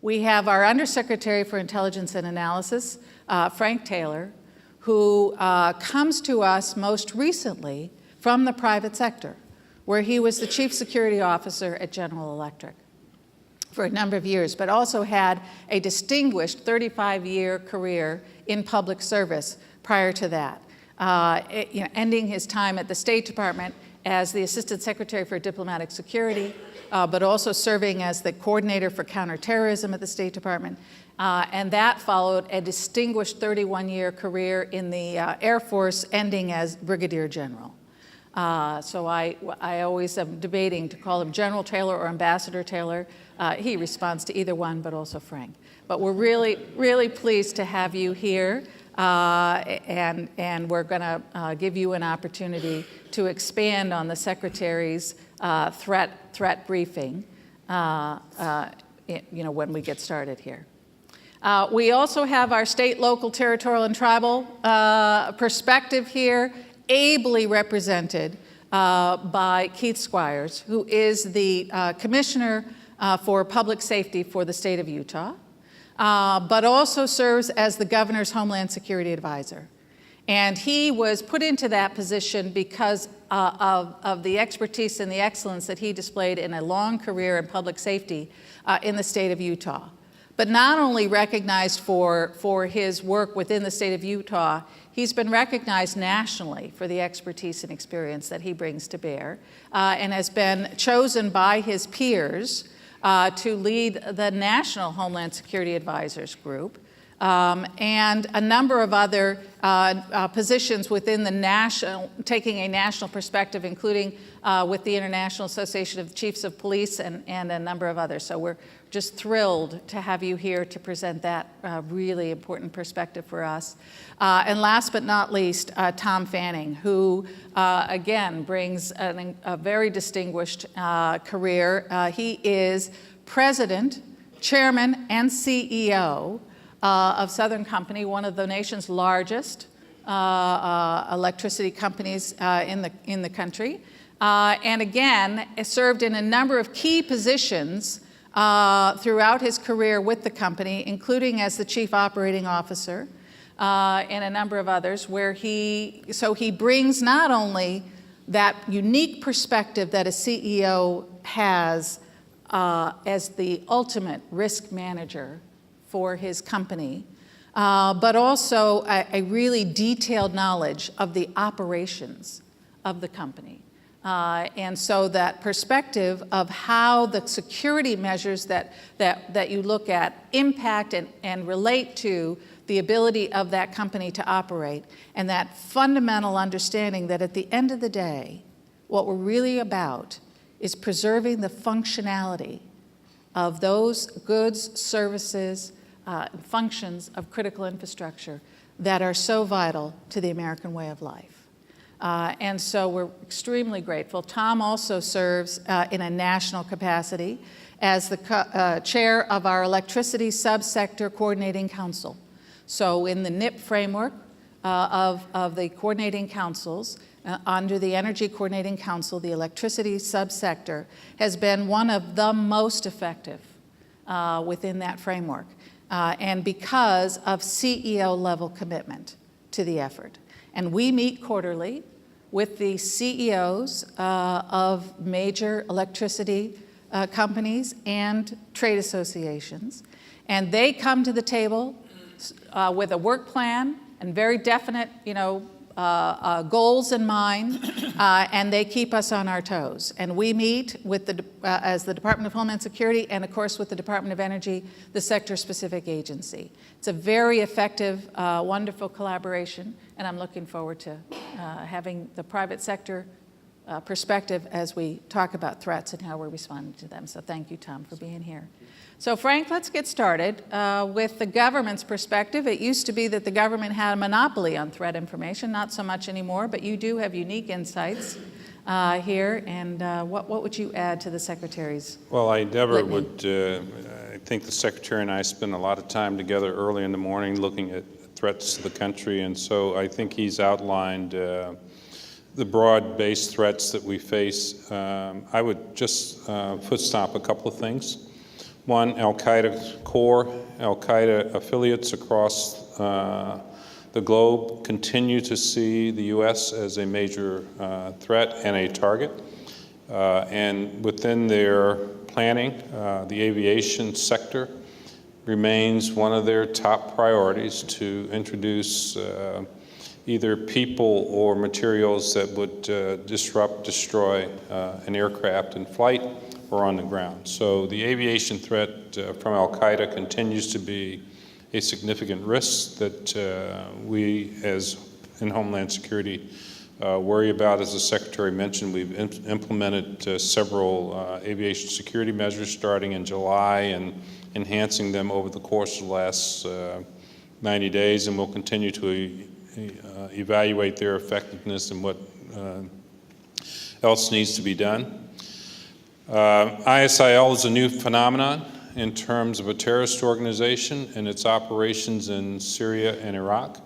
We have our Undersecretary for Intelligence and Analysis, Frank Taylor, who comes to us most recently from the private sector, where he was the Chief Security Officer at General Electric for a number of years, but also had a distinguished 35-year career in public service prior to that, ending his time at the State Department as the Assistant Secretary for Diplomatic Security, but also serving as the Coordinator for Counterterrorism at the State Department. And that followed a distinguished 31-year career in the Air Force, ending as Brigadier General. So I always am debating to call him General Taylor or Ambassador Taylor. He responds to either one, but also Frank. But we're really, really pleased to have you here, and we're going to give you an opportunity to expand on the Secretary's threat briefing, when we get started here. We also have our state, local, territorial, and tribal perspective here, ably represented by Keith Squires, who is the Commissioner for Public Safety for the state of Utah, but also serves as the Governor's Homeland Security Advisor. And he was put into that position because of the expertise and the excellence that he displayed in a long career in public safety in the state of Utah. But not only recognized for his work within the state of Utah, he's been recognized nationally for the expertise and experience that he brings to bear, and has been chosen by his peers to lead the National Homeland Security Advisors Group, and a number of other positions within the national, taking a national perspective, including with the International Association of Chiefs of Police and a number of others. So we're just thrilled to have you here to present that really important perspective for us. And last but not least, Tom Fanning, who again brings a very distinguished career. He is President, Chairman, and CEO of Southern Company, one of the nation's largest electricity companies in the country, and again served in a number of key positions throughout his career with the company, including as the Chief Operating Officer and a number of others, where he brings not only that unique perspective that a CEO has as the ultimate risk manager for his company, but also a really detailed knowledge of the operations of the company. And so that perspective of how the security measures that you look at impact and relate to the ability of that company to operate, and that fundamental understanding that at the end of the day, what we're really about is preserving the functionality of those goods, services, functions of critical infrastructure that are so vital to the American way of life. And so we're extremely grateful. Tom also serves in a national capacity as the chair of our Electricity Subsector Coordinating Council. So in the NIP framework of the coordinating councils, under the Energy Coordinating Council, the electricity subsector has been one of the most effective within that framework, and because of CEO-level commitment to the effort. And we meet quarterly with the CEOs of major electricity companies and trade associations, and they come to the table with a work plan and very definite, goals in mind, and they keep us on our toes. And we meet with as the Department of Homeland Security, and of course with the Department of Energy, the sector-specific agency. It's a very effective, wonderful collaboration, and I'm looking forward to having the private sector perspective as we talk about threats and how we're responding to them. So thank you, Tom, for being here. So Frank, let's get started with the government's perspective. It used to be that the government had a monopoly on threat information, not so much anymore, but you do have unique insights here. And what would you add to the Secretary's Well, I never litany? would, I think the Secretary and I spend a lot of time together early in the morning looking at threats to the country, and so I think he's outlined the broad-based threats that we face. I would just footstop a couple of things. One, Al-Qaeda core, Al-Qaeda affiliates across the globe continue to see the U.S. as a major threat and a target. And within their planning, the aviation sector remains one of their top priorities to introduce either people or materials that would disrupt, destroy an aircraft in flight or on the ground. So the aviation threat from Al-Qaeda continues to be a significant risk that we, as in Homeland Security, worry about. As the Secretary mentioned, we've implemented several aviation security measures starting in July and enhancing them over the course of the last 90 days, and we'll continue to evaluate their effectiveness and what else needs to be done. ISIL is a new phenomenon in terms of a terrorist organization and its operations in Syria and Iraq.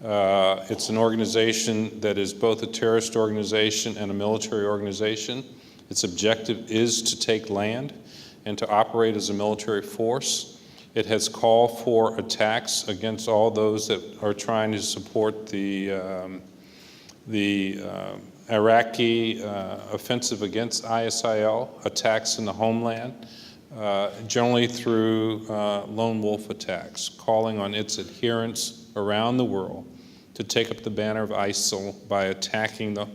It's an organization that is both a terrorist organization and a military organization. Its objective is to take land and to operate as a military force. It has called for attacks against all those that are trying to support the Iraqi offensive against ISIL, attacks in the homeland, generally through lone wolf attacks, calling on its adherents around the world to take up the banner of ISIL by attacking the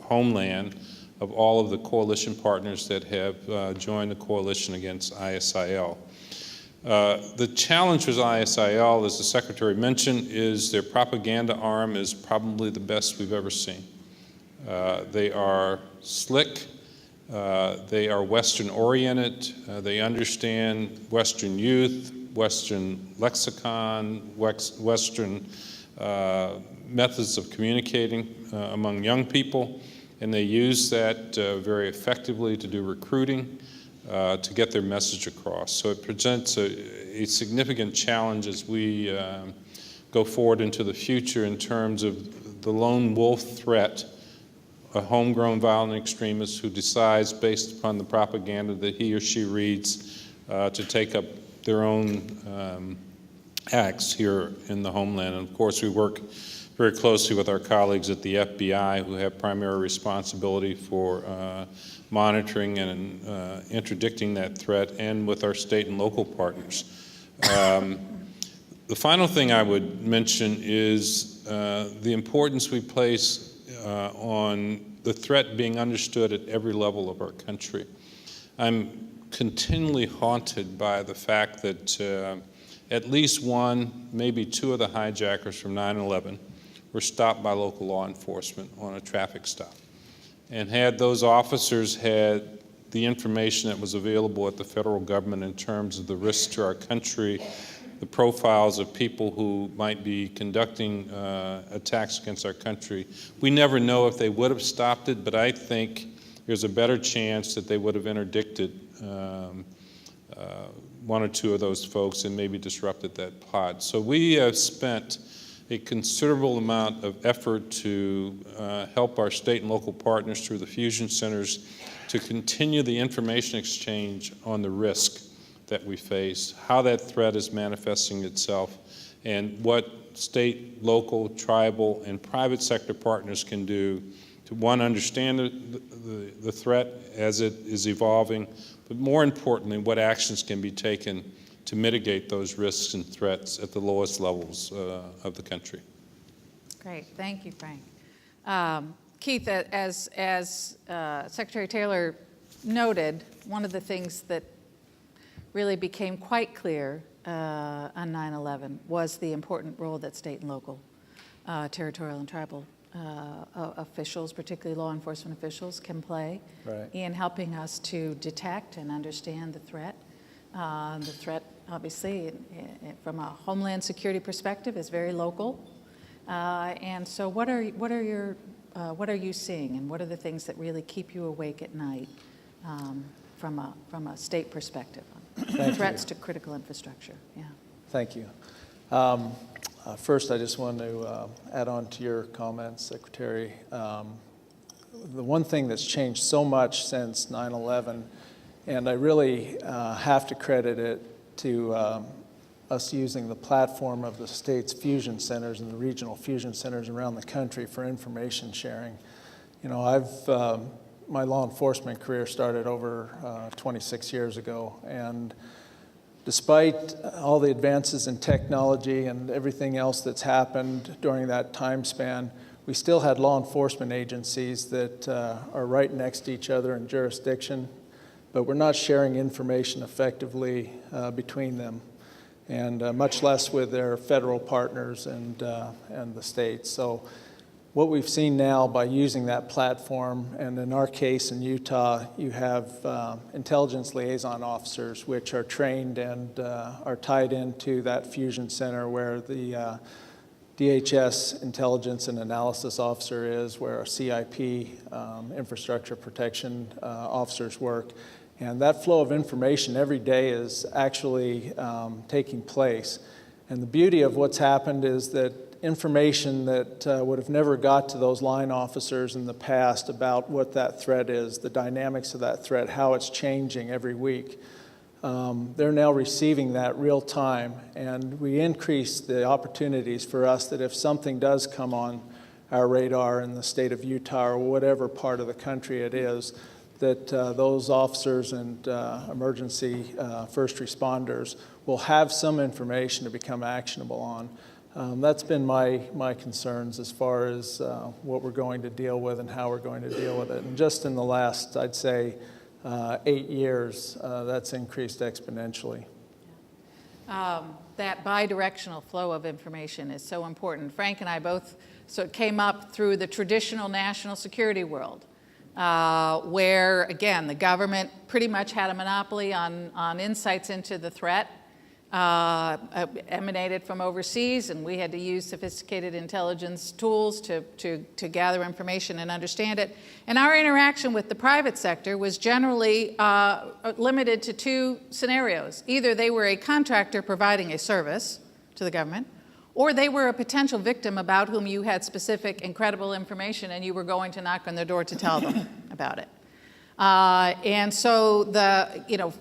homeland of all of the coalition partners that have joined the coalition against ISIL. The challenge with ISIL, as the Secretary mentioned, is their propaganda arm is probably the best we've ever seen. They are slick, they are Western-oriented, they understand Western youth, Western lexicon, Western methods of communicating among young people, and they use that very effectively to do recruiting, to get their message across. So it presents a significant challenge as we go forward into the future in terms of the lone wolf threat, a homegrown violent extremist who decides, based upon the propaganda that he or she reads, to take up their own acts here in the homeland. And of course, we work very closely with our colleagues at the FBI, who have primary responsibility for monitoring and interdicting that threat, and with our state and local partners. The final thing I would mention is the importance we place on the threat being understood at every level of our country. I'm continually haunted by the fact that at least one, maybe two of the hijackers from 9/11 were stopped by local law enforcement on a traffic stop. And had those officers had the information that was available at the federal government in terms of the risks to our country, the profiles of people who might be conducting attacks against our country, we never know if they would have stopped it, but I think there's a better chance that they would have interdicted one or two of those folks and maybe disrupted that plot. So we have spent a considerable amount of effort to help our state and local partners through the fusion centers to continue the information exchange on the risk that we face, how that threat is manifesting itself, and what state, local, tribal, and private sector partners can do to, one, understand the threat as it is evolving, but more importantly, what actions can be taken to mitigate those risks and threats at the lowest levels of the country. Great, thank you, Frank. Keith, as Secretary Taylor noted, one of the things that really became quite clear on 9/11 was the important role that state and local, territorial and tribal officials, particularly law enforcement officials, can play in helping us to detect and understand the threat. The threat, obviously, from a Homeland Security perspective, is very local. And so, what are you seeing, and what are the things that really keep you awake at night from a state perspective? Threats to critical infrastructure. Yeah. Thank you. First, I just want to add on to your comments, Secretary. The one thing that's changed so much since 9/11 And I really have to credit it to us using the platform of the state's fusion centers and the regional fusion centers around the country for information sharing. You know, my law enforcement career started over 26 years ago, and despite all the advances in technology and everything else that's happened during that time span, we still had law enforcement agencies that are right next to each other in jurisdiction, but we're not sharing information effectively between them, and much less with their federal partners and the states. So what we've seen now by using that platform, and in our case in Utah, you have intelligence liaison officers which are trained and are tied into that fusion center where the DHS intelligence and analysis officer is, where our CIP infrastructure protection officers work. And that flow of information every day is actually taking place. And the beauty of what's happened is that information that would have never got to those line officers in the past about what that threat is, the dynamics of that threat, how it's changing every week, they're now receiving that real time, and we increase the opportunities for us that if something does come on our radar in the state of Utah or whatever part of the country it is, that those officers and emergency first responders will have some information to become actionable on. That's been my concerns as far as what we're going to deal with and how we're going to deal with it. And just in the last, I'd say, 8 years, that's increased exponentially. That bi-directional flow of information is so important. Frank and I both came up through the traditional national security world, where, again, the government pretty much had a monopoly on insights into the threat, emanated from overseas, and we had to use sophisticated intelligence tools to gather information and understand it. And our interaction with the private sector was generally limited to two scenarios. Either they were a contractor providing a service to the government, or they were a potential victim about whom you had specific and credible information and you were going to knock on their door to tell them about it. And so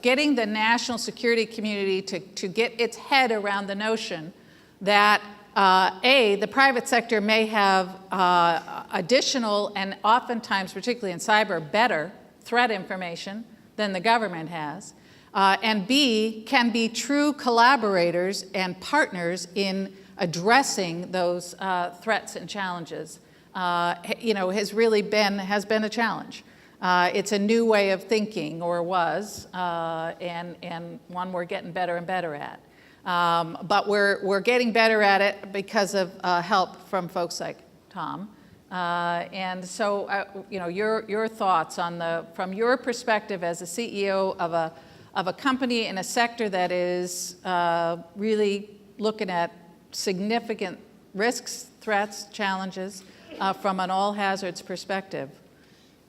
getting the national security community to get its head around the notion that the private sector may have additional and oftentimes, particularly in cyber, better threat information than the government has, and B, can be true collaborators and partners in addressing those threats and challenges, has been a challenge. It's a new way of thinking, or was, and one we're getting better and better at. But we're getting better at it because of help from folks like Tom. And so, your thoughts on from your perspective as a CEO of a company in a sector that is really looking at significant risks, threats, challenges from an all hazards perspective.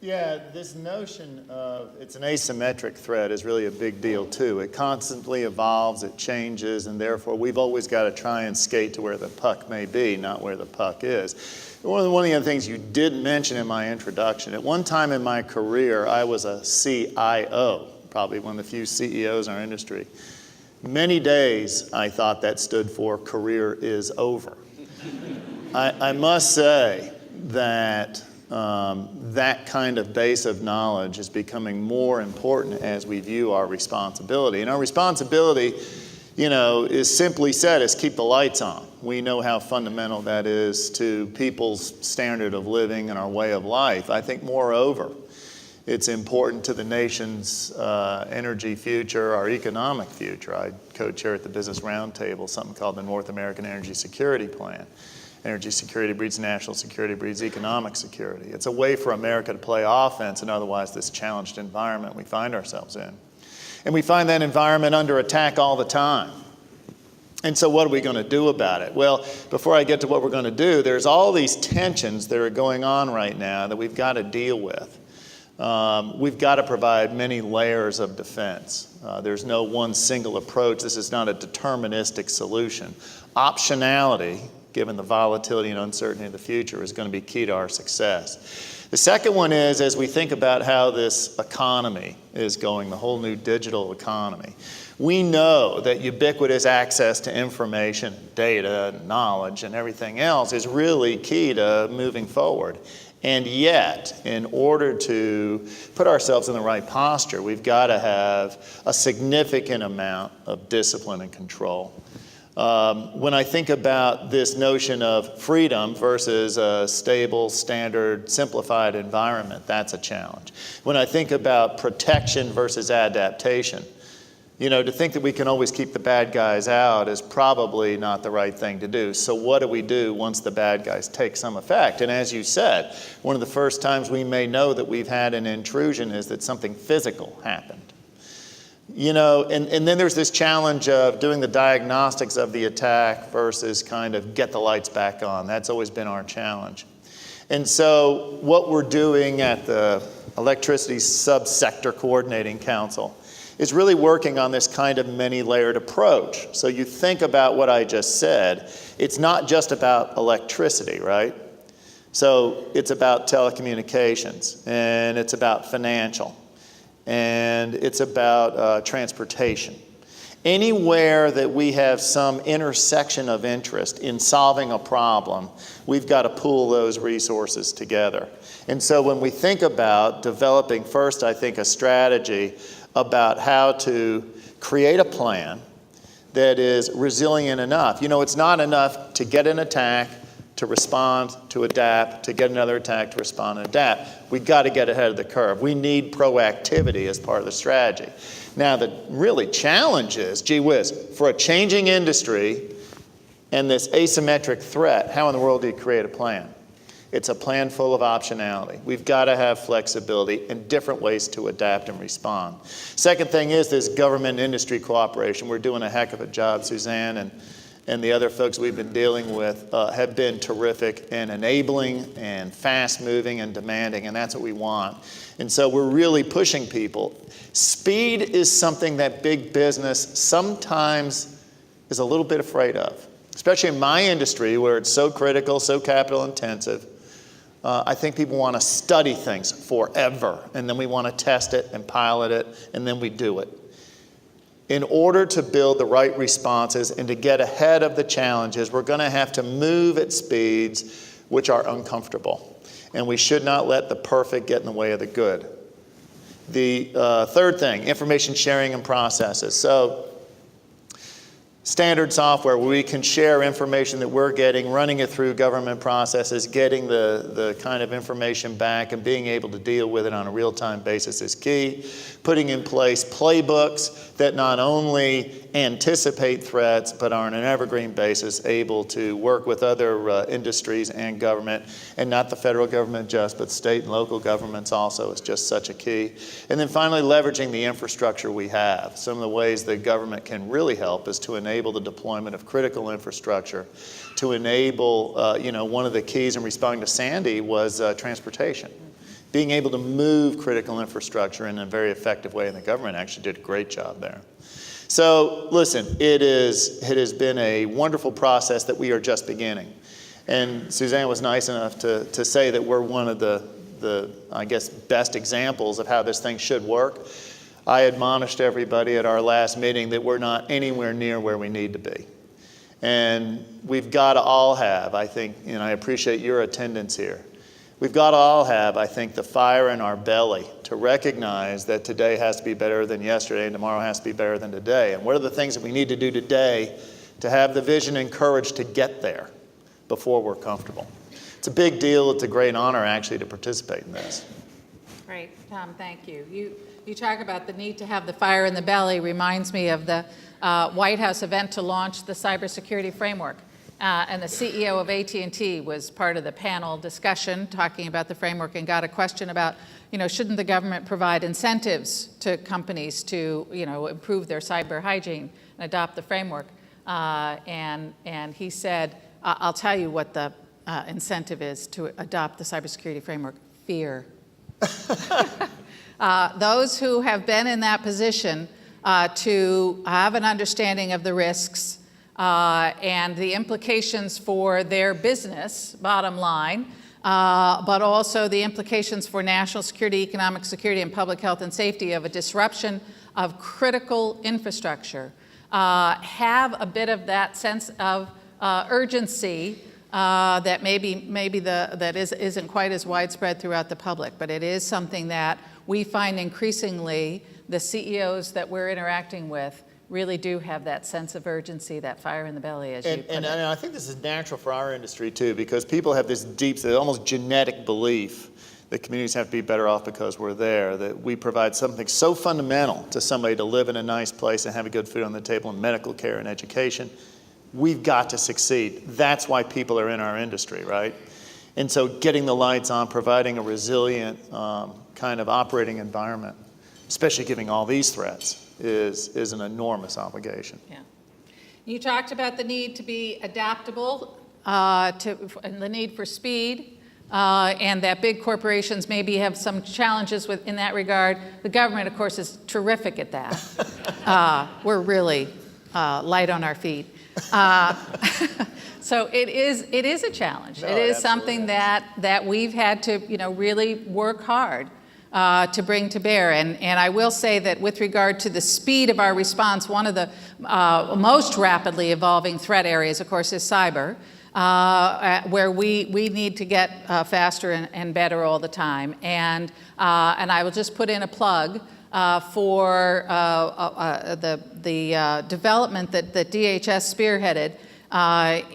Yeah, this notion of it's an asymmetric threat is really a big deal too. It constantly evolves, it changes, and therefore we've always got to try and skate to where the puck may be, not where the puck is. One of the other things you did mention in my introduction, at one time in my career, I was a CIO, probably one of the few CEOs in our industry. Many days I thought that stood for career is over. I must say that that kind of base of knowledge is becoming more important as we view our responsibility. And our responsibility, is simply said as keep the lights on. We know how fundamental that is to people's standard of living and our way of life. I think moreover, it's important to the nation's energy future, our economic future. I co-chair at the Business Roundtable something called the North American Energy Security Plan. Energy security breeds national security, breeds economic security. It's a way for America to play offense in otherwise this challenged environment we find ourselves in. And we find that environment under attack all the time. And so what are we going to do about it? Well, before I get to what we're going to do, there's all these tensions that are going on right now that we've got to deal with. We've got to provide many layers of defense. There's no one single approach. This is not a deterministic solution. Optionality given the volatility and uncertainty of the future, is going to be key to our success. The second one is, as we think about how this economy is going, the whole new digital economy, we know that ubiquitous access to information, data, knowledge, and everything else is really key to moving forward. And yet, in order to put ourselves in the right posture, we've got to have a significant amount of discipline and control. When I think about this notion of freedom versus a stable, standard, simplified environment, that's a challenge. When I think about protection versus adaptation, to think that we can always keep the bad guys out is probably not the right thing to do. So what do we do once the bad guys take some effect? And as you said, one of the first times we may know that we've had an intrusion is that something physical happened. And then there's this challenge of doing the diagnostics of the attack versus kind of get the lights back on. That's always been our challenge. And so what we're doing at the Electricity Subsector Coordinating Council is really working on this kind of many-layered approach. So you think about what I just said, it's not just about electricity, right? So it's about telecommunications, and it's about financial, and it's about transportation. Anywhere that we have some intersection of interest in solving a problem, we've got to pool those resources together. And so when we think about developing first, I think, a strategy about how to create a plan that is resilient enough. It's not enough to get an attack, to respond, to adapt, to get another attack, to respond and adapt. We've got to get ahead of the curve. We need proactivity as part of the strategy. Now, the really challenge is, gee whiz, for a changing industry and this asymmetric threat, how in the world do you create a plan? It's a plan full of optionality. We've got to have flexibility and different ways to adapt and respond. Second thing is this government-industry cooperation. We're doing a heck of a job. Suzanne and the other folks we've been dealing with have been terrific and enabling and fast-moving and demanding, and that's what we want. And so we're really pushing people. Speed is something that big business sometimes is a little bit afraid of, especially in my industry where it's so critical, so capital-intensive. I think people want to study things forever, and then we want to test it and pilot it, and then we do it. In order to build the right responses and to get ahead of the challenges, we're going to have to move at speeds which are uncomfortable. And we should not let the perfect get in the way of the good. The third thing, information sharing and processes. So standard software where we can share information that we're getting, running it through government processes, getting the kind of information back and being able to deal with it on a real-time basis is key. Putting in place playbooks that not only anticipate threats but are on an evergreen basis able to work with other industries and government, and not the federal government just, but state and local governments also is just such a key. And then finally, leveraging the infrastructure we have. Some of the ways that government can really help is to enable the deployment of critical infrastructure, to enable, one of the keys in responding to Sandy was transportation. Being able to move critical infrastructure in a very effective way, and the government actually did a great job there. So listen, it has been a wonderful process that we are just beginning. And Suzanne was nice enough to say that we're one of the, I guess, best examples of how this thing should work. I admonished everybody at our last meeting that we're not anywhere near where we need to be. And we've got to all have, I think, I appreciate your attendance here. We've got to all have, I think, the fire in our belly to recognize that today has to be better than yesterday and tomorrow has to be better than today. And what are the things that we need to do today to have the vision and courage to get there before we're comfortable? It's a big deal. It's a great honor, actually, to participate in this. Great, Tom, thank you. You talk about the need to have the fire in the belly reminds me of the White House event to launch the cybersecurity framework. And the CEO of AT&T was part of the panel discussion talking about the framework and got a question about, shouldn't the government provide incentives to companies to, improve their cyber hygiene and adopt the framework? And he said, I'll tell you what the incentive is to adopt the cybersecurity framework: fear. Those who have been in that position to have an understanding of the risks, and the implications for their business, bottom line, but also the implications for national security, economic security, and public health and safety of a disruption of critical infrastructure, have a bit of that sense of urgency that isn't quite as widespread throughout the public, but it is something that we find increasingly the CEOs that we're interacting with really do have that sense of urgency, that fire in the belly, as you put it. And I think this is natural for our industry too, because people have this deep, almost genetic belief that communities have to be better off because we're there, that we provide something so fundamental to somebody to live in a nice place and have a good food on the table and medical care and education. We've got to succeed. That's why people are in our industry, right? And so getting the lights on, providing a resilient kind of operating environment, especially given all these threats, is an enormous obligation. Yeah. You talked about the need to be adaptable, and the need for speed, and that big corporations maybe have some challenges in that regard. The government, of course, is terrific at that. We're really light on our feet. So it is a challenge. No, it is absolutely. something that we've had to really work hard to bring to bear. And I will say that with regard to the speed of our response, one of the most rapidly evolving threat areas, of course, is cyber, where we need to get faster and better all the time. And I will just put in a plug for the development that DHS spearheaded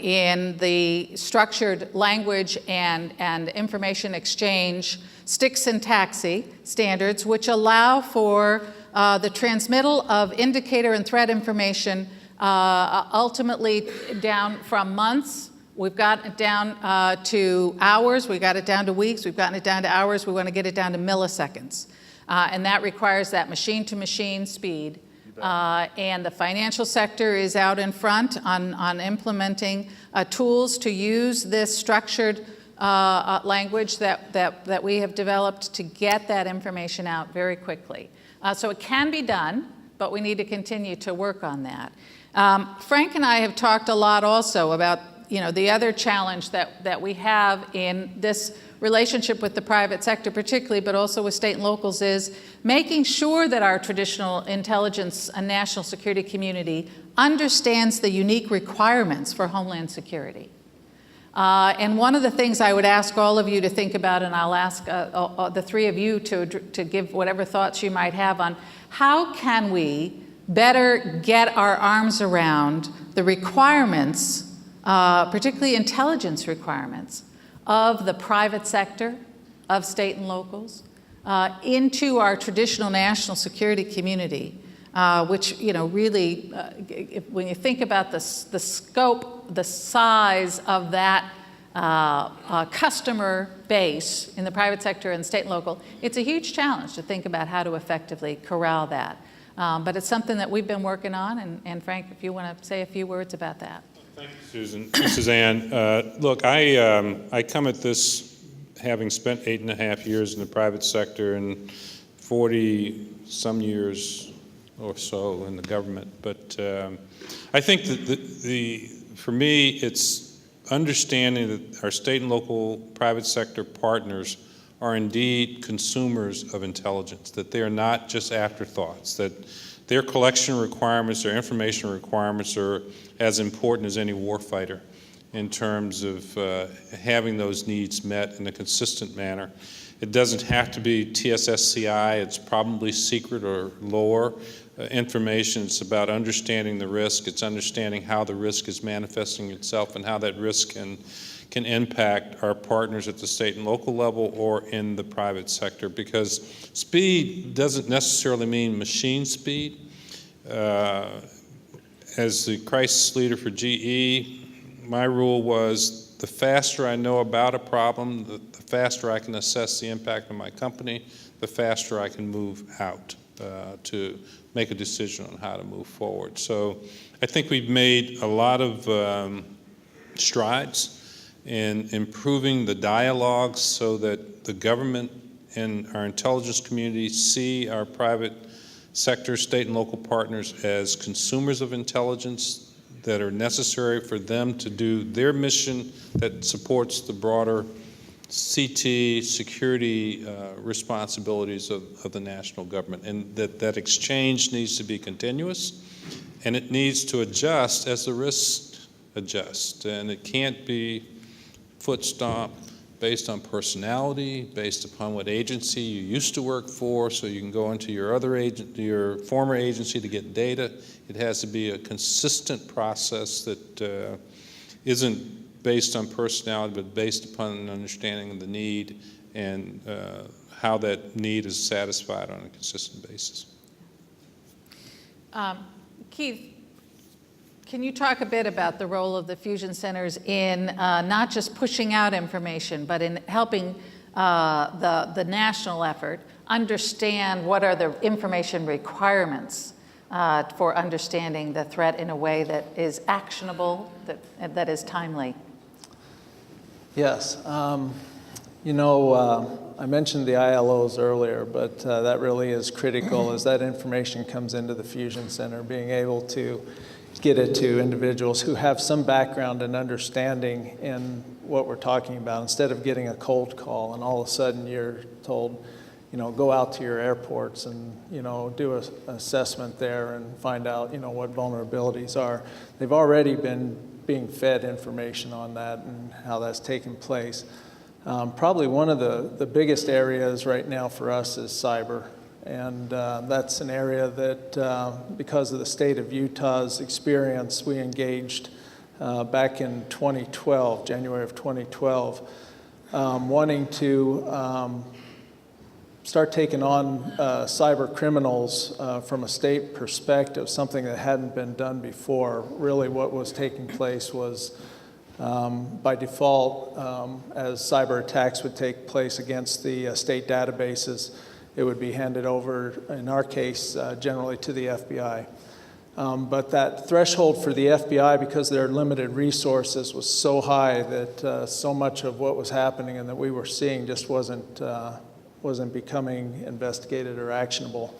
in the structured language and information exchange STIX and TAXI standards, which allow for the transmittal of indicator and threat information ultimately down from months. We've gotten it down to hours, we've got it down to weeks, we've gotten it down to hours, we want to get it down to milliseconds. And that requires that machine-to-machine speed. And the financial sector is out in front on implementing tools to use this structured language that we have developed to get that information out very quickly. So it can be done, but we need to continue to work on that. Frank and I have talked a lot also about the other challenge that we have in this relationship with the private sector particularly, but also with state and locals, is making sure that our traditional intelligence and national security community understands the unique requirements for Homeland Security. And one of the things I would ask all of you to think about, and I'll ask the three of you to give whatever thoughts you might have on, how can we better get our arms around the requirements, particularly intelligence requirements, of the private sector, of state and locals, into our traditional national security community, which, really, when you think about the scope, the size of that customer base in the private sector and state and local, it's a huge challenge to think about how to effectively corral that. But it's something that we've been working on, and Frank, if you want to say a few words about that. Thank you, Suzanne. Look, I come at this having spent 8.5 years in the private sector and 40-some years or so in the government. But I think that for me, it's understanding that our state and local private sector partners are indeed consumers of intelligence, that they are not just afterthoughts, that their collection requirements, their information requirements are as important as any warfighter in terms of having those needs met in a consistent manner. It doesn't have to be TSSCI, it's probably secret or lower information. It's about understanding the risk, it's understanding how the risk is manifesting itself and how that risk can impact our partners at the state and local level or in the private sector, because speed doesn't necessarily mean machine speed. As the crisis leader for GE, my rule was the faster I know about a problem, the faster I can assess the impact on my company, the faster I can move out to make a decision on how to move forward. So I think we've made a lot of strides in improving the dialogues so that the government and our intelligence community see our private sector, state and local partners as consumers of intelligence, that are necessary for them to do their mission that supports the broader CT security responsibilities of the national government, and that exchange needs to be continuous, and it needs to adjust as the risks adjust, and it can't be foot stomp based on personality, based upon what agency you used to work for, so you can go into your former agency to get data. It has to be a consistent process that isn't based on personality, but based upon an understanding of the need and how that need is satisfied on a consistent basis. Keith, can you talk a bit about the role of the fusion centers in not just pushing out information, but in helping the national effort understand what are the information requirements for understanding the threat in a way that is actionable, that is timely? Yes. You know, I mentioned the ILOs earlier, but that really is critical as that information comes into the fusion center, being able to get it to individuals who have some background and understanding in what we're talking about, instead of getting a cold call and all of a sudden you're told, you know, go out to your airports and, you know, do an assessment there and find out, you know, what vulnerabilities are. They've already been being fed information on that and how that's taken place. Probably one of the biggest areas right now for us is cyber. And that's an area that, because of the state of Utah's experience, we engaged back in 2012, January of 2012, wanting to start taking on cyber criminals from a state perspective, something that hadn't been done before. Really what was taking place was, by default, as cyber attacks would take place against the state databases, it would be handed over, in our case, generally to the FBI. But that threshold for the FBI, because their limited resources, was so high that so much of what was happening and that we were seeing just wasn't becoming investigated or actionable.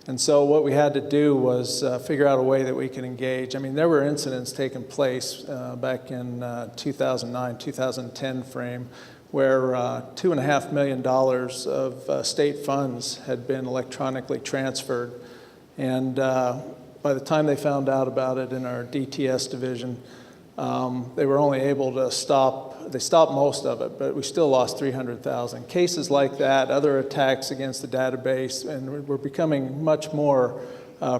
And so what we had to do was figure out a way that we could engage. I mean, there were incidents taking place back in 2009, 2010 frame, where $2.5 million of state funds had been electronically transferred. And by the time they found out about it in our DTS division, they were only able to they stopped most of it, but we still lost 300,000. Cases like that, other attacks against the database, and we're becoming much more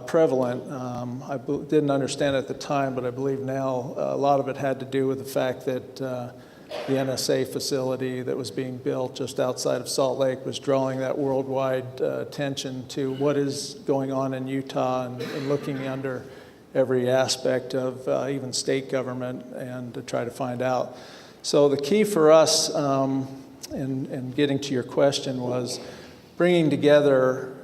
prevalent. I didn't understand at the time, but I believe now a lot of it had to do with the fact that the NSA facility that was being built just outside of Salt Lake was drawing that worldwide attention to what is going on in Utah and looking under every aspect of even state government and to try to find out. So the key for us in getting to your question was bringing together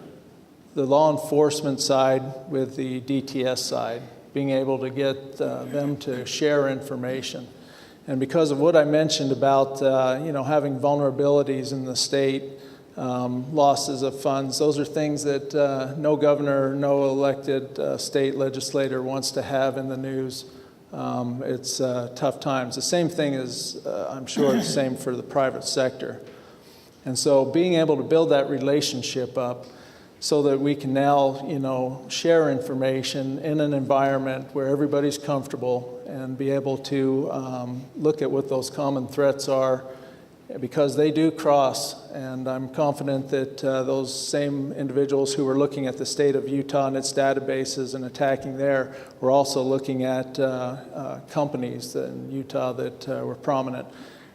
the law enforcement side with the DTS side, being able to get them to share information. And because of what I mentioned about having vulnerabilities in the state, losses of funds, those are things that no governor, no elected state legislator wants to have in the news. It's tough times. The same thing is, I'm sure, the same for the private sector. And so being able to build that relationship up so that we can now, share information in an environment where everybody's comfortable and be able to look at what those common threats are, because they do cross. And I'm confident that those same individuals who were looking at the state of Utah and its databases and attacking there were also looking at companies in Utah that were prominent.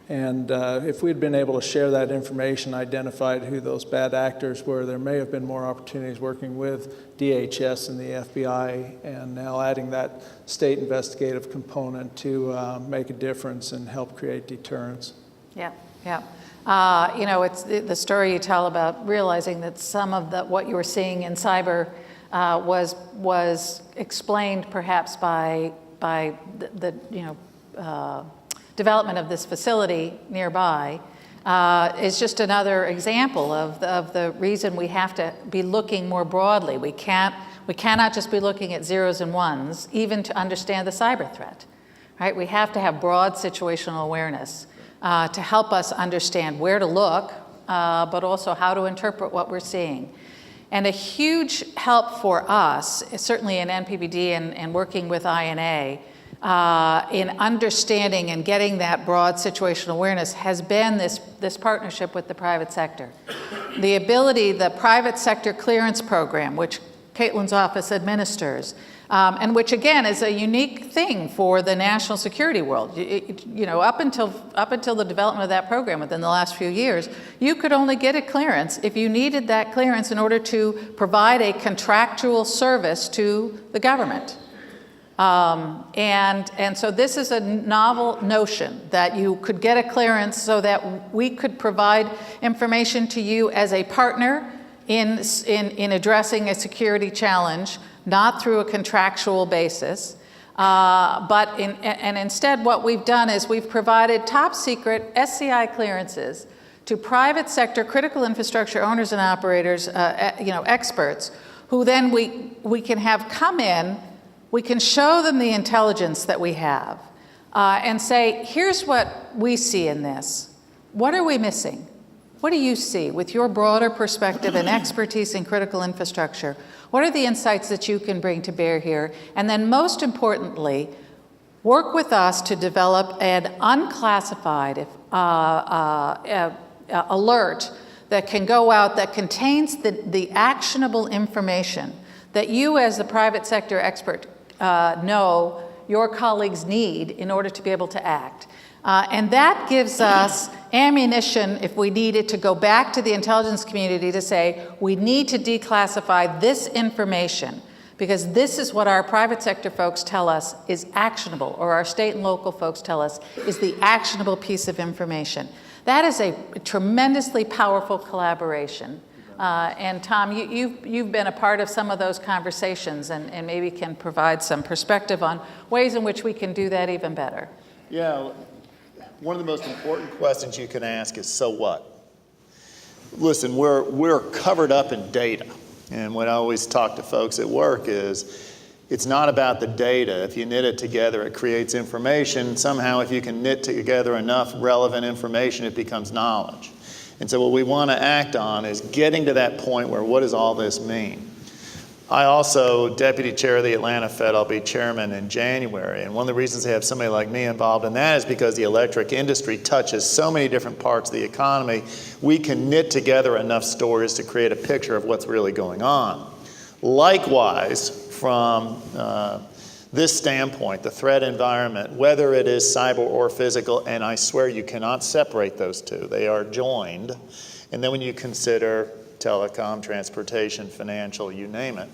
And if we'd been able to share that information, identified who those bad actors were, there may have been more opportunities working with DHS and the FBI, and now adding that state investigative component to make a difference and help create deterrence. Yeah, yeah. It's the story you tell about realizing that some of what you were seeing in cyber was explained perhaps by the development of this facility nearby is just another example of the reason we have to be looking more broadly. We We cannot just be looking at zeros and ones, even to understand the cyber threat, right? We have to have broad situational awareness to help us understand where to look, but also how to interpret what we're seeing. And a huge help for us, certainly in NPPD and working with INA, in understanding and getting that broad situational awareness has been this partnership with the private sector. The ability, the private sector clearance program, which Caitlin's office administers, and which again is a unique thing for the national security world. You know, up until the development of that program within the last few years, you could only get a clearance if you needed that clearance in order to provide a contractual service to the government. And so this is a novel notion that you could get a clearance so that we could provide information to you as a partner in addressing a security challenge, not through a contractual basis, and instead what we've done is we've provided top secret SCI clearances to private sector critical infrastructure owners and operators, experts, who then we can have come in. We can show them the intelligence that we have and say, here's what we see in this. What are we missing? What do you see with your broader perspective and expertise in critical infrastructure? What are the insights that you can bring to bear here? And then most importantly, work with us to develop an unclassified alert that can go out that contains the actionable information that you as the private sector expert know your colleagues need in order to be able to act. And that gives us ammunition, if we need it, to go back to the intelligence community to say, we need to declassify this information because this is what our private sector folks tell us is actionable, or our state and local folks tell us is the actionable piece of information. That is a tremendously powerful collaboration. And Tom, you've been a part of some of those conversations and maybe can provide some perspective on ways in which we can do that even better. Yeah, one of the most important questions you can ask is, so what? Listen, we're covered up in data. And what I always talk to folks at work is, it's not about the data. If you knit it together, it creates information. Somehow, if you can knit together enough relevant information, it becomes knowledge. And so what we want to act on is getting to that point where, what does all this mean? I also, deputy chair of the Atlanta Fed, I'll be chairman in January. And one of the reasons they have somebody like me involved in that is because the electric industry touches so many different parts of the economy. We can knit together enough stories to create a picture of what's really going on. Likewise, from this standpoint, the threat environment, whether it is cyber or physical, and I swear you cannot separate those two, they are joined. And then when you consider telecom, transportation, financial, you name it,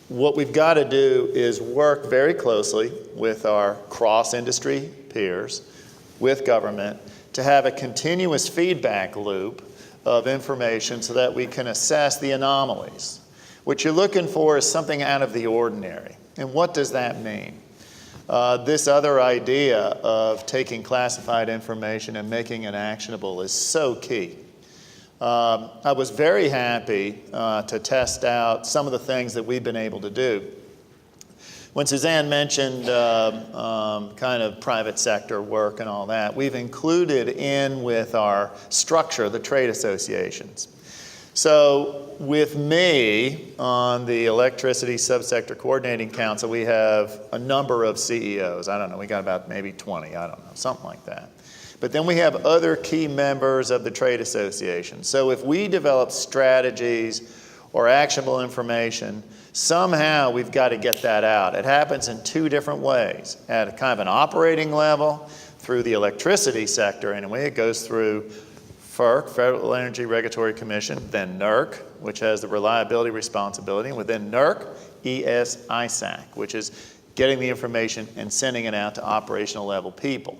what we've got to do is work very closely with our cross-industry peers, with government, to have a continuous feedback loop of information so that we can assess the anomalies. What you're looking for is something out of the ordinary. And what does that mean? This other idea of taking classified information and making it actionable is so key. I was very happy to test out some of the things that we've been able to do. When Suzanne mentioned kind of private sector work and all that, we've included in with our structure the trade associations. So with me on the Electricity Subsector Coordinating Council, we have a number of CEOs. I don't know, we got about maybe 20, I don't know, something like that. But then we have other key members of the trade association. So if we develop strategies or actionable information, somehow we've got to get that out. It happens in two different ways. At a kind of an operating level, through the electricity sector anyway, it goes through FERC, Federal Energy Regulatory Commission, then NERC, which has the reliability responsibility, and within NERC, ESISAC, which is getting the information and sending it out to operational level people.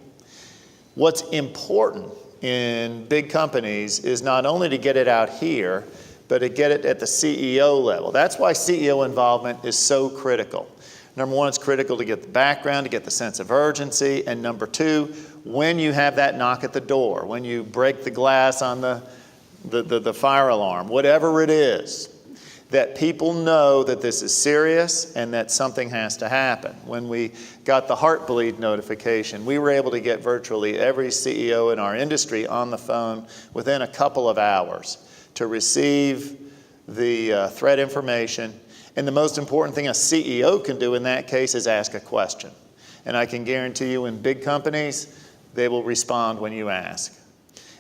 What's important in big companies is not only to get it out here, but to get it at the CEO level. That's why CEO involvement is so critical. Number one, it's critical to get the background, to get the sense of urgency, and number two, when you have that knock at the door, when you break the glass on the fire alarm, whatever it is, that people know that this is serious and that something has to happen. When we got the Heartbleed notification, we were able to get virtually every CEO in our industry on the phone within a couple of hours to receive the threat information. And the most important thing a CEO can do in that case is ask a question. And I can guarantee you in big companies, they will respond when you ask.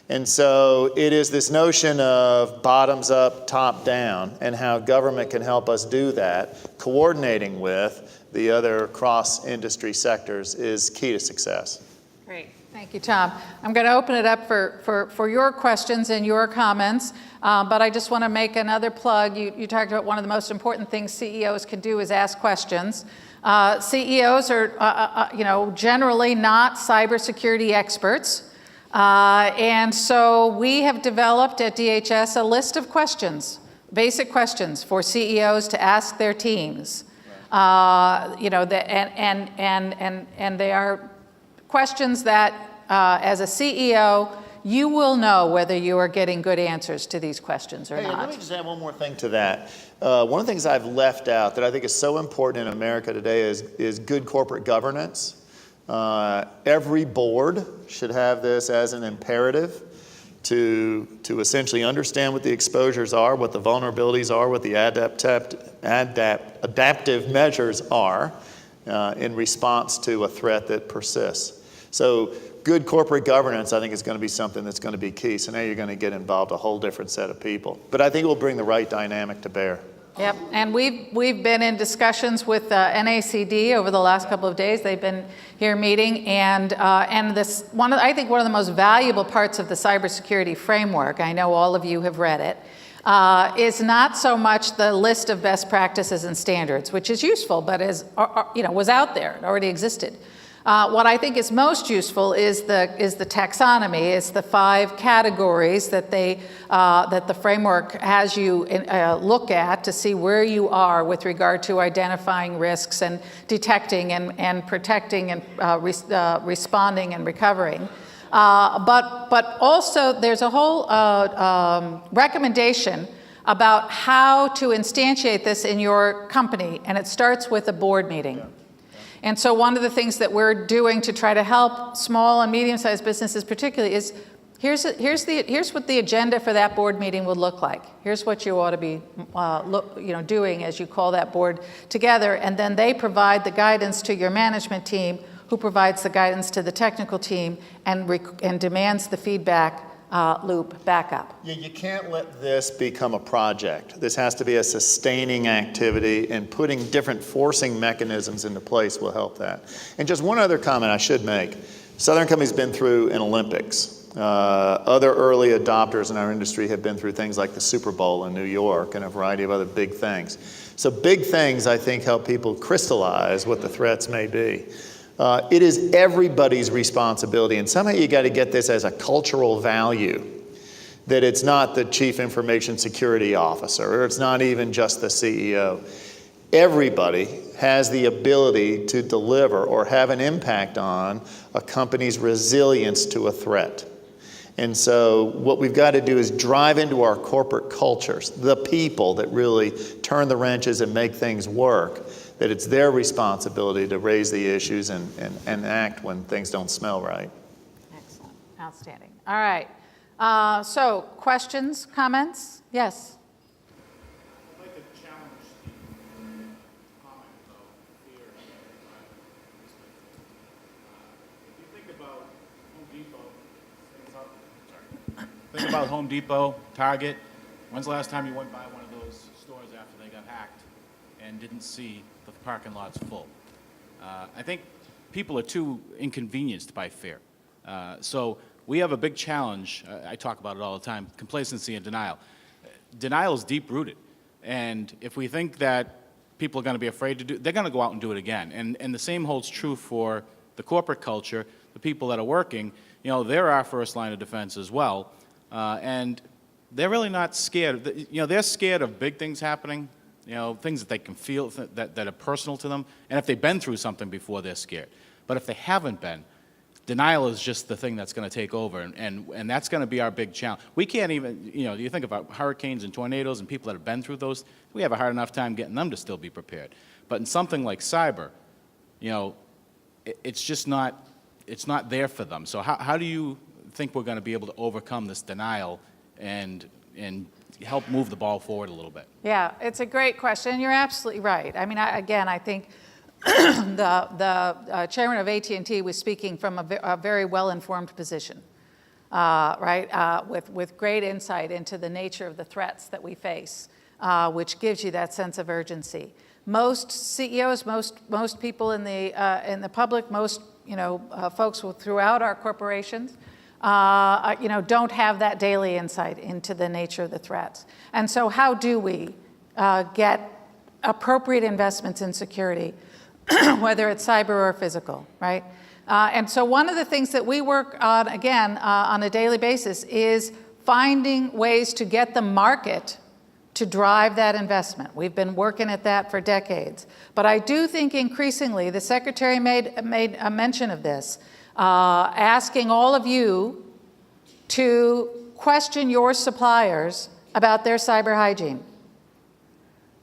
And so it is this notion of bottoms up, top down, and how government can help us do that, coordinating with the other cross-industry sectors is key to success. Great. Thank you, Tom. I'm going to open it up for your questions and your comments, but I just want to make another plug. You talked about one of the most important things CEOs can do is ask questions. CEOs are, generally not cybersecurity experts. And so we have developed at DHS a list of questions, basic questions for CEOs to ask their teams. And they are questions that, as a CEO, you will know whether you are getting good answers to these questions or not. Let me just add one more thing to that. One of the things I've left out that I think is so important in America today is good corporate governance. Every board should have this as an imperative to essentially understand what the exposures are, what the vulnerabilities are, what the adaptive measures are in response to a threat that persists. So good corporate governance, I think, is going to be something that's going to be key. So now you're going to get involved a whole different set of people. But I think it will bring the right dynamic to bear. Yep, and we've been in discussions with NACD over the last couple of days. They've been here meeting, and this I think one of the most valuable parts of the cybersecurity framework, I know all of you have read it, is not so much the list of best practices and standards, which is useful, but was out there, it already existed. What I think is most useful is the taxonomy. It's the 5 categories that the framework has you look at to see where you are with regard to identifying risks and detecting and protecting and responding and recovering. But also there's a whole recommendation about how to instantiate this in your company, and it starts with a board meeting. Yeah. And so one of the things that we're doing to try to help small and medium-sized businesses particularly is here's what the agenda for that board meeting would look like. Here's what you ought to be doing as you call that board together, and then they provide the guidance to your management team, who provides the guidance to the technical team and demands the feedback loop back up. You can't let this become a project. This has to be a sustaining activity, and putting different forcing mechanisms into place will help that. And just one other comment I should make. Southern Company's been through an Olympics. Other early adopters in our industry have been through things like the Super Bowl in New York and a variety of other big things. So big things, I think, help people crystallize what the threats may be. It is everybody's responsibility, and somehow you got to get this as a cultural value, that it's not the chief information security officer, or it's not even just the CEO. Everybody has the ability to deliver or have an impact on a company's resilience to a threat. And so what we've got to do is drive into our corporate cultures, the people that really turn the wrenches and make things work, that it's their responsibility to raise the issues and act when things don't smell right. Excellent. Outstanding. All right. So questions, comments? Yes? I'd like to challenge the comment about fear and if you think about think about Home Depot, Target. When's the last time you went by one of those stores after they got hacked and didn't see the parking lot's full? I think people are too inconvenienced by fear. So we have a big challenge. I talk about it all the time, complacency and denial. Denial is deep-rooted. And if we think that people are going to be afraid to do it, they're going to go out and do it again. And the same holds true for the corporate culture, the people that are working. They're our first line of defense as well. And they're really not scared. They're scared of big things happening, things that they can feel that are personal to them. And if they've been through something before, they're scared. But if they haven't been, denial is just the thing that's going to take over, and that's going to be our big challenge. We can't even, you think about hurricanes and tornadoes and people that have been through those, we have a hard enough time getting them to still be prepared. But in something like cyber, it's just not, it's not there for them. So how do you think we're going to be able to overcome this denial and help move the ball forward a little bit? Yeah, it's a great question. You're absolutely right. I mean, I think the chairman of AT&T was speaking from a very well-informed position, right, with great insight into the nature of the threats that we face, which gives you that sense of urgency. Most CEOs, most people in the public, most folks throughout our corporations, don't have that daily insight into the nature of the threats. And so how do we get appropriate investments in security, whether it's cyber or physical, right? And so one of the things that we work on, again, on a daily basis is finding ways to get the market to drive that investment. We've been working at that for decades. But I do think increasingly, the Secretary made a mention of this, asking all of you to question your suppliers about their cyber hygiene.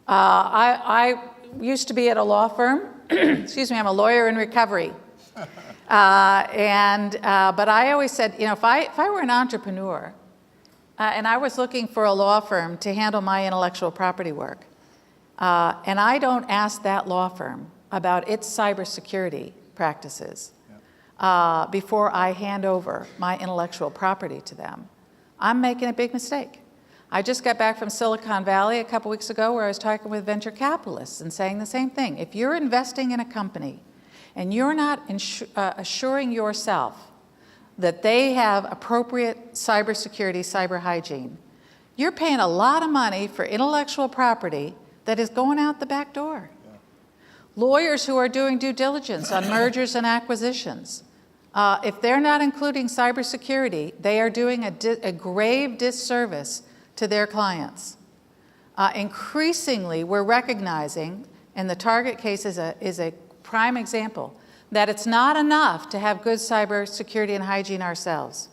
I used to be at a law firm. Excuse me, I'm a lawyer in recovery. But I always said, if I were an entrepreneur and I was looking for a law firm to handle my intellectual property work, and I don't ask that law firm about its cybersecurity practices before I hand over my intellectual property to them, I'm making a big mistake. I just got back from Silicon Valley a couple weeks ago where I was talking with venture capitalists and saying the same thing. If you're investing in a company and you're not assuring yourself that they have appropriate cybersecurity, cyber hygiene, you're paying a lot of money for intellectual property that is going out the back door. Yeah. Lawyers who are doing due diligence on mergers and acquisitions, if they're not including cybersecurity, they are doing a grave disservice to their clients. Increasingly, we're recognizing, and the Target case is a prime example, that it's not enough to have good cybersecurity and hygiene ourselves.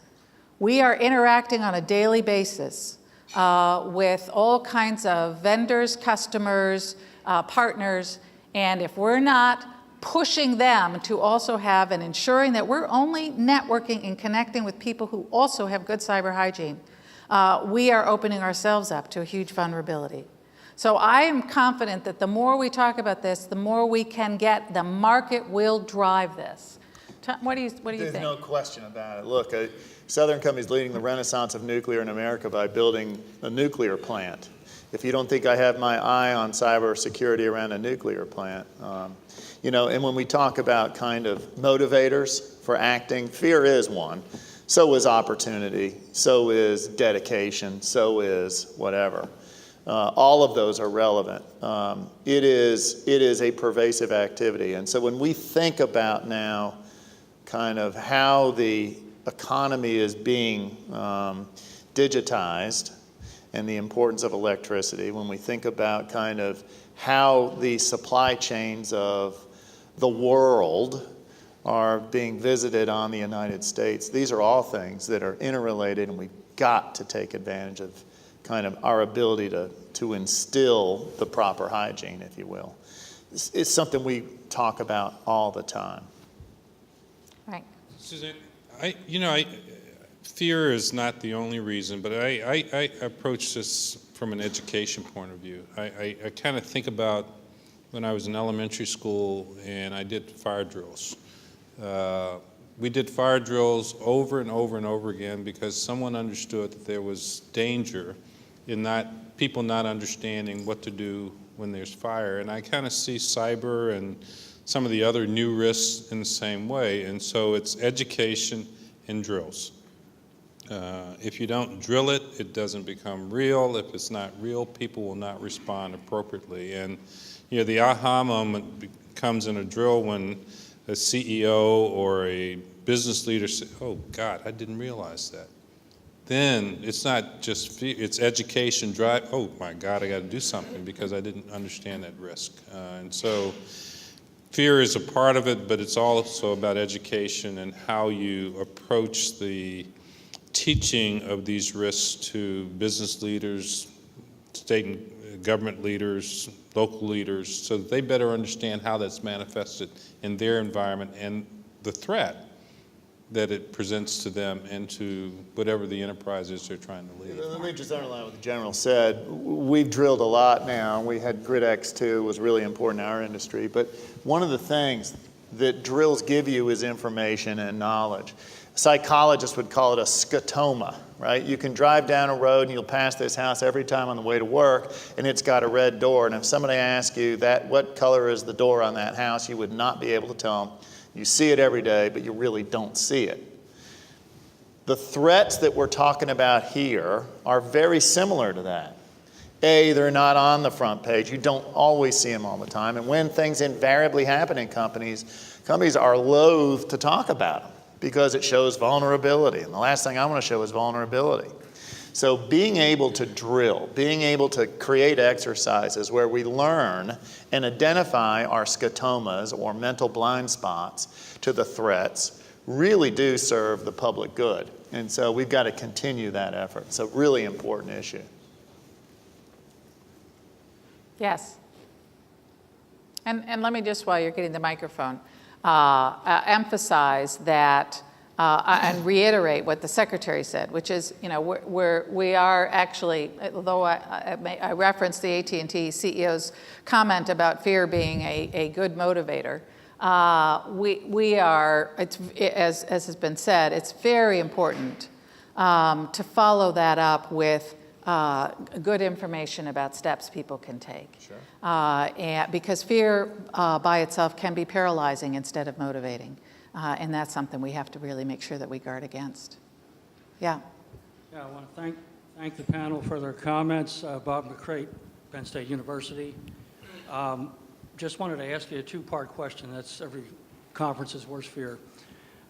We are interacting on a daily basis with all kinds of vendors, customers, partners, and if we're not pushing them to also have and ensuring that we're only networking and connecting with people who also have good cyber hygiene, we are opening ourselves up to a huge vulnerability. So I am confident that the more we talk about this, the more we can get, the market will drive this. What do you think? There's no question about it. Look, Southern Company's leading the renaissance of nuclear in America by building a nuclear plant. If you don't think I have my eye on cyber security around a nuclear plant, and when we talk about kind of motivators for acting, fear is one. So is opportunity, so is dedication, so is whatever. All of those are relevant. It is a pervasive activity. And so when we think about now kind of how the economy is being digitized and the importance of electricity, when we think about kind of how the supply chains of the world are being visited on the United States, these are all things that are interrelated, and we've got to take advantage of kind of our ability to instill the proper hygiene, if you will. It's something we talk about all the time. Right. Suzanne, fear is not the only reason, but I approach this from an education point of view. I kind of think about when I was in elementary school and I did fire drills. We did fire drills over and over and over again because someone understood that there was danger in people not understanding what to do when there's fire. And I kind of see cyber and some of the other new risks in the same way. And so it's education and drills. If you don't drill it, it doesn't become real. If it's not real, people will not respond appropriately. And the aha moment comes in a drill when a CEO or a business leader says, "Oh God, I didn't realize that." Then it's not just fear, it's education, drive, "Oh my God, I got to do something because I didn't understand that risk." And so fear is a part of it, but it's also about education and how you approach the teaching of these risks to business leaders, state and government leaders, local leaders, so that they better understand how that's manifested in their environment and the threat that it presents to them and to whatever the enterprise is they're trying to lead. Let me just underline what the General said. We've drilled a lot now. We had Grid X2, was really important in our industry. But one of the things that drills give you is information and knowledge. Psychologists would call it a scotoma, right? You can drive down a road and you'll pass this house every time on the way to work, and it's got a red door. And if somebody asks you what color is the door on that house, you would not be able to tell them. You see it every day, but you really don't see it. The threats that we're talking about here are very similar to that. A, they're not on the front page. You don't always see them all the time. And when things invariably happen in companies are loath to talk about them because it shows vulnerability. And the last thing I want to show is vulnerability. So being able to drill, being able to create exercises where we learn and identify our scotomas or mental blind spots to the threats really do serve the public good. And so we've got to continue that effort. It's a really important issue. Yes. And let me just, while you're getting the microphone, emphasize that and reiterate what the Secretary said, which is, we are actually, although I referenced the AT&T CEO's comment about fear being a good motivator, we are, as has been said, it's very important to follow that up with good information about steps people can take. Sure. And because fear by itself can be paralyzing instead of motivating. And that's something we have to really make sure that we guard against. Yeah. Yeah, I want to thank the panel for their comments. Bob McCrate, Penn State University. Just wanted to ask you a two-part question. That's every conference's worst fear.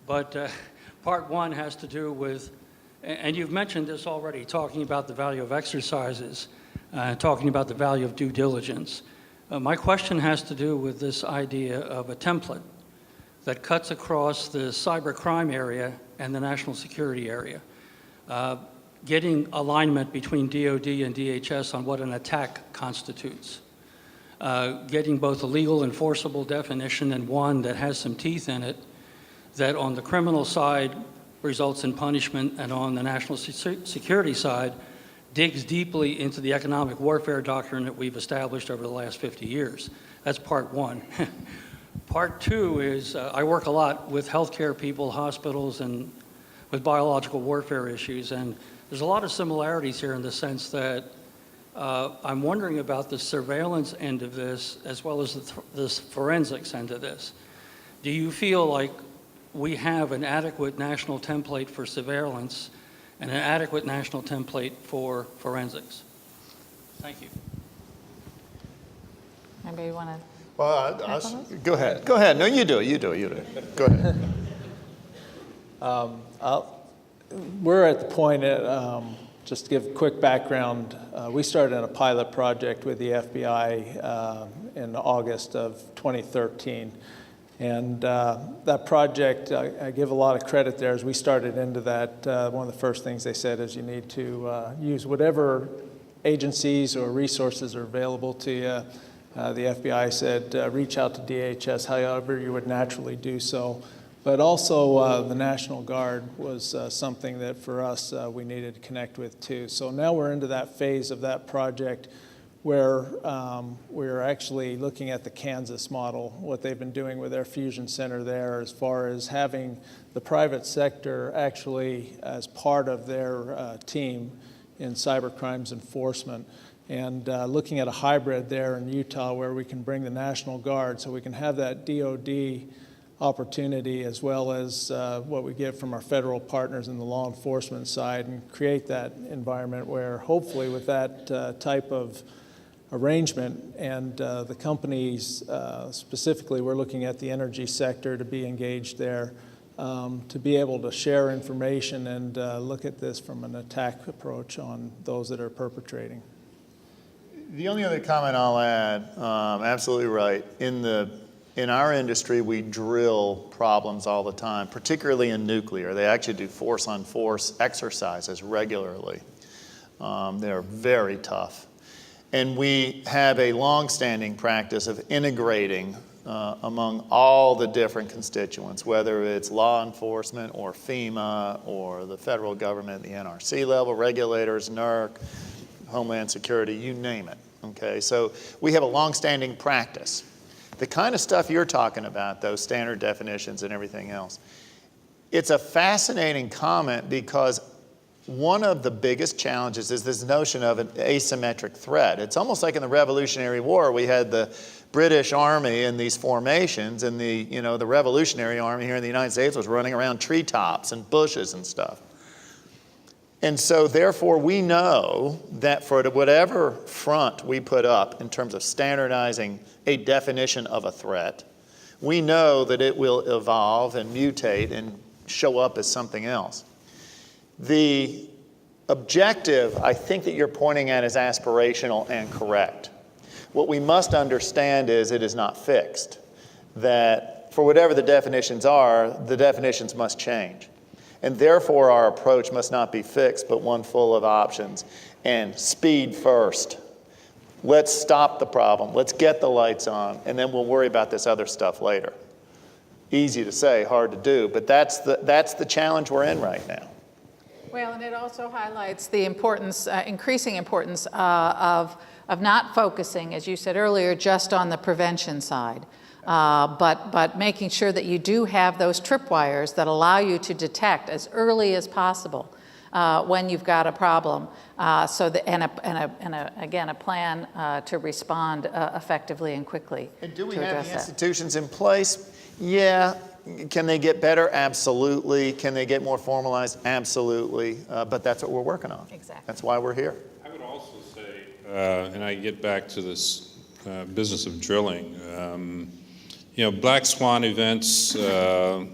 But part one has to do with, and you've mentioned this already, talking about the value of exercises, talking about the value of due diligence. My question has to do with this idea of a template that cuts across the cybercrime area and the national security area. Getting alignment between DOD and DHS on what an attack constitutes. Getting both a legal enforceable definition and one that has some teeth in it, that on the criminal side results in punishment, and on the national security side digs deeply into the economic warfare doctrine that we've established over the last 50 years. That's part one. Part two is I work a lot with healthcare people, hospitals, and with biological warfare issues, and there's a lot of similarities here in the sense that I'm wondering about the surveillance end of this as well as this forensics end of this. Do you feel like we have an adequate national template for surveillance and an adequate national template for forensics? Thank you. Anybody want to? Well, go ahead. Go ahead. No, you do it. Go ahead. We're at the point, just to give a quick background, we started on a pilot project with the FBI in August of 2013. And that project, I give a lot of credit there. As we started into that, one of the first things they said is you need to use whatever agencies or resources are available to you. The FBI said reach out to DHS however you would naturally do so. But also the National Guard was something that for us we needed to connect with too. So now we're into that phase of that project where we're actually looking at the Kansas model, what they've been doing with their fusion center there as far as having the private sector actually as part of their team in cybercrimes enforcement. And looking at a hybrid there in Utah where we can bring the National Guard so we can have that DOD opportunity as well as what we get from our federal partners in the law enforcement side and create that environment where hopefully with that type of arrangement and the companies specifically, we're looking at the energy sector to be engaged there, to be able to share information and look at this from an attack approach on those that are perpetrating. The only other comment I'll add, absolutely right. In the In our industry, we drill problems all the time, particularly in nuclear. They actually do force-on-force exercises regularly. They're very tough. And we have a long-standing practice of integrating among all the different constituents, whether it's law enforcement or FEMA or the federal government, the NRC level, regulators, NERC, Homeland Security, you name it. Okay, so we have a long-standing practice. The kind of stuff you're talking about, those standard definitions and everything else, it's a fascinating comment because one of the biggest challenges is this notion of an asymmetric threat. It's almost like in the Revolutionary War, we had the British Army in these formations, and the Revolutionary Army here in the United States was running around treetops and bushes and stuff. And so therefore we know that for whatever front we put up in terms of standardizing a definition of a threat, we know that it will evolve and mutate and show up as something else. The objective, I think that you're pointing at, is aspirational and correct. What we must understand is it is not fixed, that for whatever the definitions are, the definitions must change. And therefore, our approach must not be fixed, but one full of options. And speed first. Let's stop the problem. Let's get the lights on, and then we'll worry about this other stuff later. Easy to say, hard to do, but that's the challenge we're in right now. Well, and it also highlights the importance, increasing importance of not focusing, as you said earlier, just on the prevention side. But making sure that you do have those tripwires that allow you to detect as early as possible when you've got a problem, again, a plan to respond effectively and quickly. And do we have the institutions in place? Yeah. Can they get better? Absolutely. Can they get more formalized? Absolutely. But that's what we're working on. Exactly. That's why we're here. I would also say, and I get back to this business of drilling, black swan events, low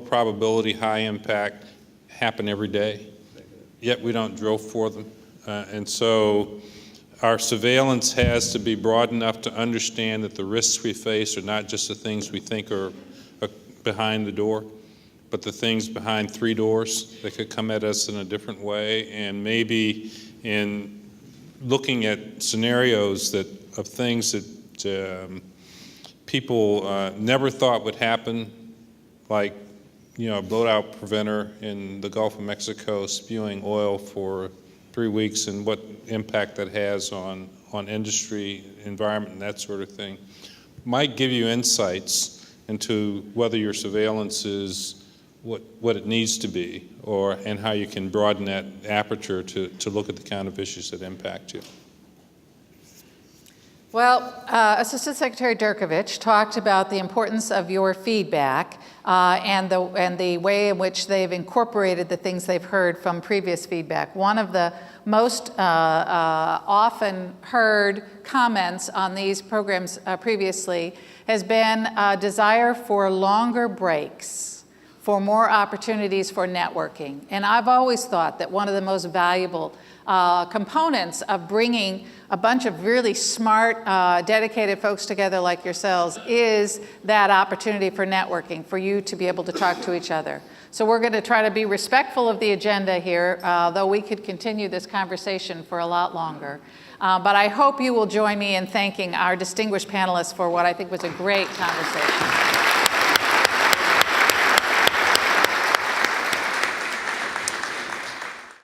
probability, high impact, happen every day, yet we don't drill for them. And so our surveillance has to be broad enough to understand that the risks we face are not just the things we think are behind the door, but the things behind 3 doors that could come at us in a different way. And maybe in looking at scenarios of things that people never thought would happen, like a blowout preventer in the Gulf of Mexico spewing oil for 3 weeks, and what impact that has on industry, environment, and that sort of thing, might give you insights into whether your surveillance is what it needs to be, and how you can broaden that aperture to look at the kind of issues that impact you. Well, Assistant Secretary Durkovich talked about the importance of your feedback and the way in which they've incorporated the things they've heard from previous feedback. One of the most often heard comments on these programs previously has been a desire for longer breaks, for more opportunities for networking. And I've always thought that one of the most valuable components of bringing a bunch of really smart, dedicated folks together like yourselves is that opportunity for networking, for you to be able to talk to each other. So we're going to try to be respectful of the agenda here, though we could continue this conversation for a lot longer. But I hope you will join me in thanking our distinguished panelists for what I think was a great conversation.